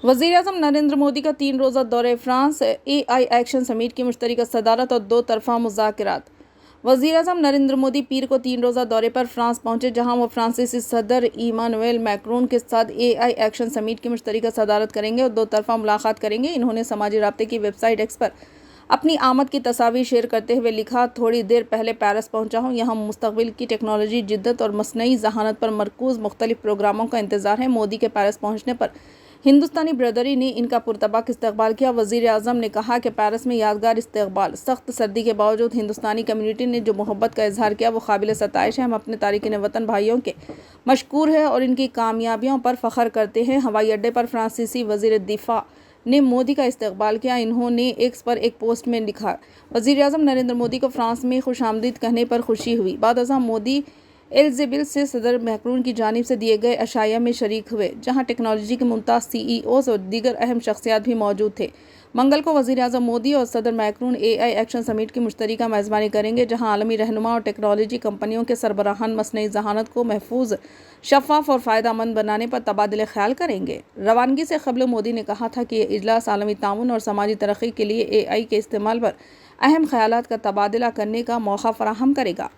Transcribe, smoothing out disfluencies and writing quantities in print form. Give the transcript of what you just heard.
वज़ीर-ए-आज़म नरेंद्र मोदी का 3 रोज़ा दौरे फ्रांस, AI एक्शन समिट की मुश्तरका सदारत और 2 तरफ़ा मुज़ाकरात। वज़ीर-ए-आज़म नरेंद्र मोदी पीर को 3 रोज़ा दौरे पर फ्रांस पहुंचे, जहां वो फ्रांसीसी सदर इमानुएल मैक्रोन के साथ AI एक्शन समिट की मुश्तरका सदारत करेंगे और 2 तरफ़ा मुलाकात करेंगे। इन्होंने समाजी राब्ते की वेबसाइट एक्स पर अपनी आमद की तस्वीर शेयर करते हुए लिखा, थोड़ी देर पहले पेरिस पहुंचा हूं। यहाँ मुस्तक़बिल की टेक्नोलॉजी, जिद्दत और मसनई ज़हानत पर मरकूज़ मुख्तलिफ प्रोग्रामों का इंतज़ार है। मोदी के पेरिस पहुंचने पर हिंदुस्तानी बरदरी ने इनका पुरतबाक इस्तकबाल किया। वज़ीर आज़म ने कहा कि पेरिस में यादगार इस्तकबाल। सख्त सर्दी के बावजूद हिंदुस्तानी कम्युनिटी ने जो मोहब्बत का इजहार किया वो काबिल सताइश है। हम अपने तारिकीन वतन भाइयों के मशकूर हैं और इनकी कामयाबियों पर फ़ख्र करते हैं। हवाई अड्डे पर फ्रांसीसी वज़ीर दिफा ने मोदी का इस्तकबाल किया। इन्होंने एक्स पर एक पोस्ट में लिखा, वज़ीर आज़म नरेंद्र मोदी को फ्रांस में खुशामदीद कहने पर खुशी हुई। बाद अज़ां मोदी एल्ज़ेबिल से सदर मैक्रोन की जानिब से दिए गए अशाया में शरीक हुए, जहां टेक्नोलॉजी के मुमताज़ CEOs और दीगर अहम शख्सियात भी मौजूद थे। मंगल को वज़ीर आज़म मोदी और सदर मैक्रोन AI एक्शन समिट की मुश्तरका मेज़बानी करेंगे, जहां आलमी रहनुमा और टेक्नोलॉजी कंपनियों के सरबराहान मसनई ज़हानत को महफूज, शफ़ाफ और फ़ायदेमंद बनाने पर तबादला ख्याल करेंगे। रवानगी से क़ब्ल मोदी ने कहा था कि यह इजलास आलमी ताउन और समाजी तरक्की के लिए AI के इस्तेमाल पर अहम ख़यालात का तबादला करने का मौका फ़राहम करेगा।